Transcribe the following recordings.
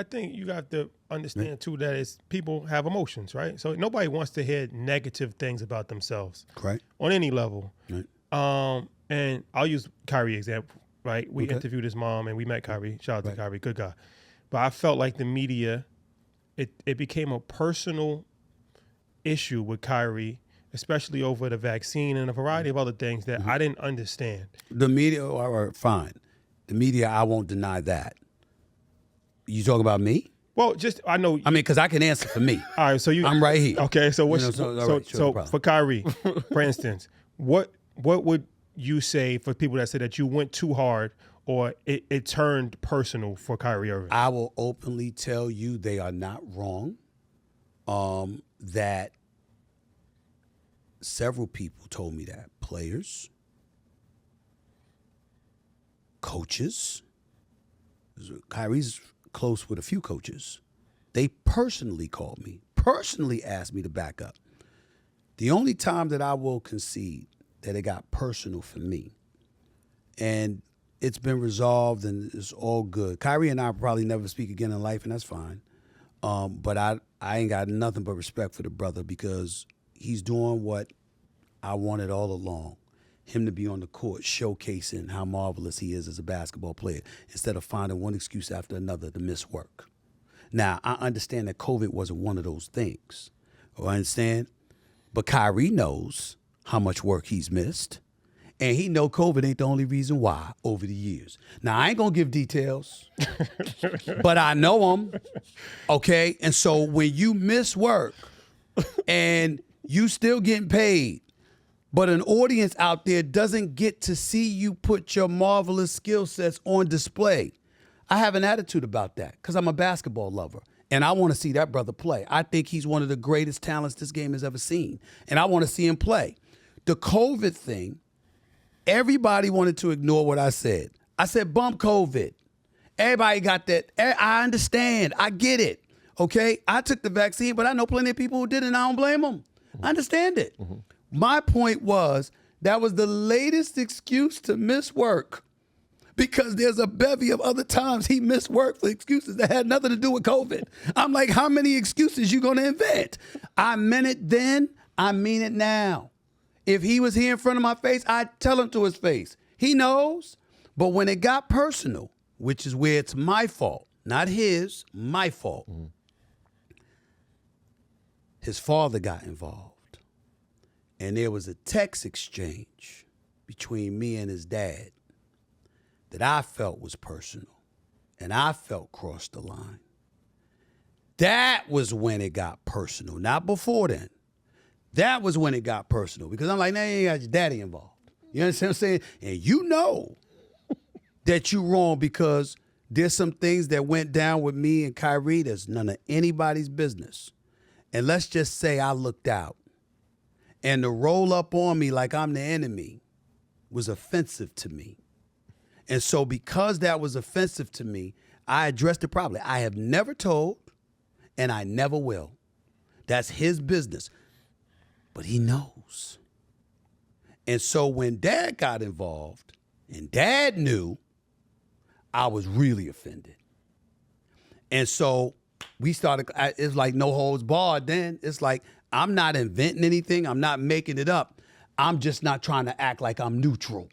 I think you got to understand too that it's people have emotions, right? So nobody wants to hear negative things about themselves, Right. on any level. Right. And I'll use Kyrie example, right? We interviewed his mom and we met Kyrie. Shout out to Kyrie, good guy. But I felt like the media, it became a personal issue with Kyrie, especially over the vaccine and a variety of other things that I didn't understand. The media, or fine. The media, I won't deny that. You talking about me? Well, just I know. I mean, because I can answer for me. All right, so I'm right here. Okay, so what's no for Kyrie, for instance, what would you say for people that say that you went too hard or it turned personal for Kyrie Irving? I will openly tell you they are not wrong. That several people told me that. Players, coaches. Kyrie's close with a few coaches. They personally called me, personally asked me to back up. The only time that I will concede that it got personal for me, and it's been resolved and it's all good. Kyrie and I probably never speak again in life, and that's fine. But I ain't got nothing but respect for the brother because he's doing what I wanted all along. Him to be on the court showcasing how marvelous he is as a basketball player instead of finding one excuse after another to miss work. Now, I understand that COVID wasn't one of those things. I understand? But Kyrie knows how much work he's missed. And he know COVID ain't the only reason why over the years. Now, I ain't going to give details, but I know them, okay? And so when you miss work and you still getting paid, but an audience out there doesn't get to see you put your marvelous skill sets on display, I have an attitude about that because I'm a basketball lover, and I want to see that brother play. I think he's one of the greatest talents this game has ever seen, and I want to see him play. The COVID thing, everybody wanted to ignore what I said. I said, bump COVID. Everybody got that. I understand. I get it. Okay? I took the vaccine, but I know plenty of people who didn't. I don't blame them. I understand it. Mm-hmm. My point was that was the latest excuse to miss work because there's a bevy of other times he missed work for excuses that had nothing to do with COVID. I'm like, how many excuses you going to invent? I meant it then. I mean it now. If he was here in front of my face, I'd tell him to his face. He knows. But when it got personal, which is where it's my fault, not his, my fault, his father got involved. And there was a text exchange between me and his dad that I felt was personal and I felt crossed the line. That was when it got personal, not before then. That was when it got personal because I'm like, nah, you ain't got your daddy involved. You understand what I'm saying? And you know that you wrong because there's some things that went down with me and Kyrie that's none of anybody's business. And let's just say I looked out. And to roll up on me like I'm the enemy was offensive to me. And so because that was offensive to me, I addressed it properly. I have never told, and I never will. That's his business. But he knows. And so when Dad got involved, and Dad knew, I was really offended. And so we started, it's like no holds barred then. It's like, I'm not inventing anything. I'm not making it up. I'm just not trying to act like I'm neutral.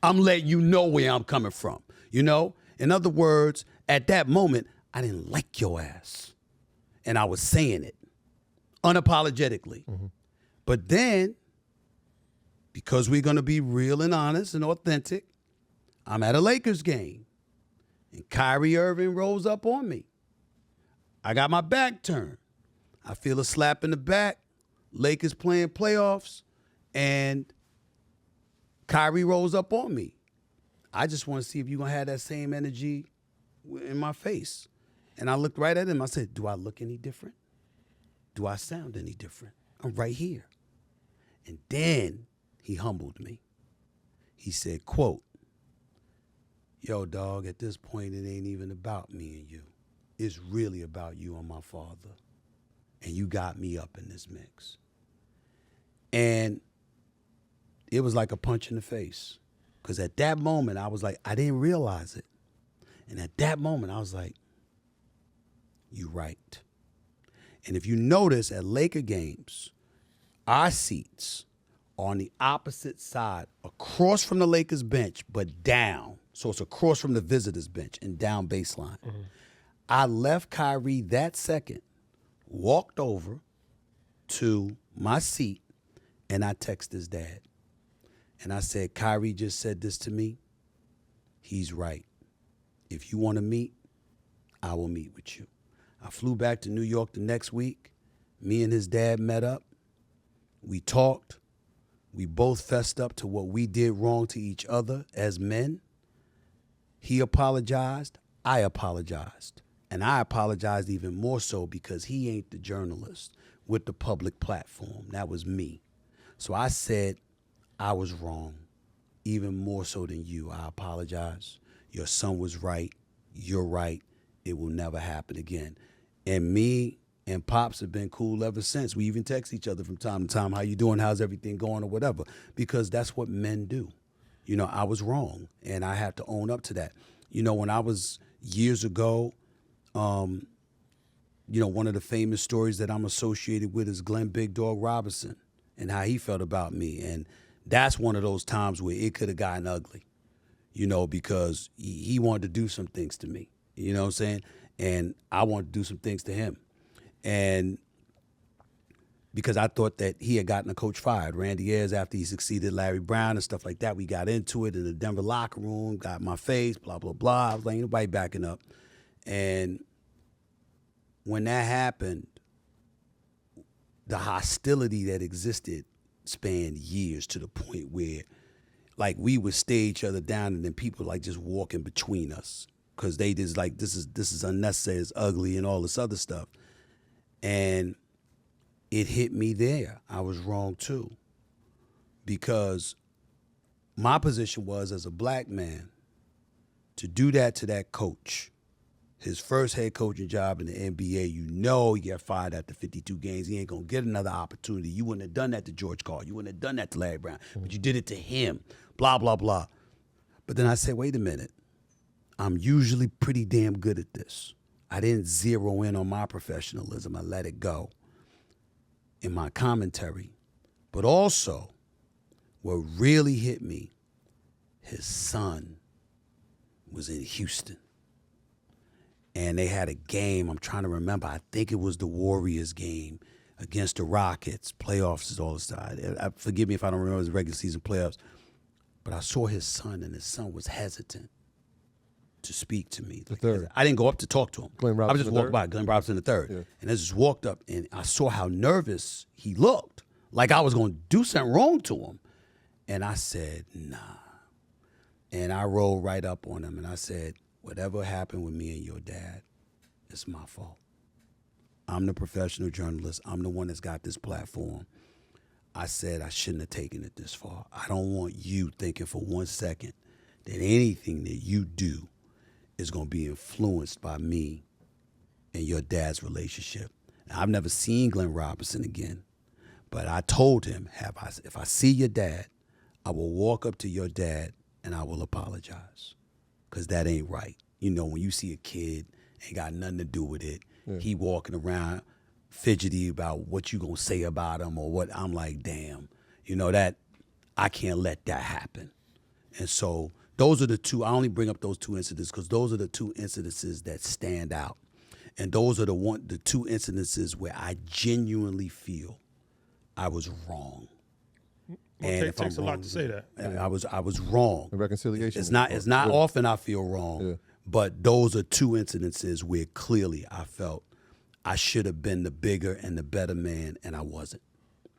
I'm letting you know where I'm coming from, you know? In other words, at that moment, I didn't like your ass. And I was saying it unapologetically. Mm-hmm. But then, because we're going to be real and honest and authentic, I'm at a Lakers game. And Kyrie Irving rolls up on me. I got my back turned. I feel a slap in the back. Lakers playing playoffs. And Kyrie rolls up on me. I just want to see if you're going to have that same energy in my face. And I looked right at him. I said, do I look any different? Do I sound any different? I'm right here. And then he humbled me. He said, quote, yo, dog, at this point, it ain't even about me and you. It's really about you and my father. And you got me up in this mix. And it was like a punch in the face. Because at that moment, I was like, I didn't realize it. And at that moment, I was like, you right. And if you notice at Laker games, our seats are on the opposite side, across from the Lakers bench, but down. So it's across from the visitors bench and down baseline. Mm-hmm. I left Kyrie that second, walked over to my seat, and I texted his dad. And I said, Kyrie just said this to me. He's right. If you want to meet, I will meet with you. I flew back to New York the next week. Me and his dad met up. We talked. We both fessed up to what we did wrong to each other as men. He apologized. I apologized. And I apologized even more so because he ain't the journalist with the public platform. That was me. So I said, I was wrong, even more so than you. I apologize. Your son was right. You're right. It will never happen again. And me and Pops have been cool ever since. We even text each other from time to time, how you doing, how's everything going, or whatever, because that's what men do. You know, I was wrong, and I had to own up to that. You know, when I was years ago, you know, one of the famous stories that I'm associated with is Glenn Big Dog Robinson and how he felt about me. And that's one of those times where it could have gotten ugly, you know, because he wanted to do some things to me, you know what I'm saying? And I wanted to do some things to him. And because I thought that he had gotten a coach fired, Randy Ayers, after he succeeded Larry Brown and stuff like that. We got into it in the Denver locker room, got in my face, blah, blah, blah. I was like, ain't nobody backing up. And when that happened, the hostility that existed spanned years to the point where, like, we would stare each other down and then people, like, just walking between us because they just, like, this is unnecessary, it's ugly and all this other stuff. And it hit me there. I was wrong, too, because my position was, as a black man, to do that to that coach, his first head coaching job in the NBA, you know he got fired after 52 games. He ain't going to get another opportunity. You wouldn't have done that to George Karl. You wouldn't have done that to Larry Brown. But you did it to him, blah, blah, blah. But then I said, wait a minute. I'm usually pretty damn good at this. I didn't zero in on my professionalism. I let it go in my commentary. But also, what really hit me, his son was in Houston. And they had a game, I'm trying to remember, I think it was the Warriors game against the Rockets, playoffs is all this time. Forgive me if I don't remember the regular season playoffs. But I saw his son, and his son was hesitant to speak to me. The third. I didn't go up to talk to him. Glenn Robinson I was just walking by, Glenn Robinson the third. Yeah. And I just walked up, and I saw how nervous he looked, like I was going to do something wrong to him. And I said, nah. And I rolled right up on him, and I said, whatever happened with me and your dad, it's my fault. I'm the professional journalist. I'm the one that's got this platform. I said I shouldn't have taken it this far. I don't want you thinking for 1 second that anything that you do is going to be influenced by me and your dad's relationship. Now, I've never seen Glenn Robinson again, but I told him, if I see your dad, I will walk up to your dad and I will apologize. Because that ain't right. You know, when you see a kid, ain't got nothing to do with it. Yeah. He walking around fidgety about what you gonna say about him or what. I'm like, damn, you know, that I can't let that happen. And so those are the two, I only bring up those two incidents because those are the two incidences that stand out. And those are the two incidences where I genuinely feel I was wrong. And it takes a lot to say that. I was wrong. The reconciliation. It's not often I feel wrong, but those are two incidences where clearly I felt I should have been the bigger and the better man, and I wasn't.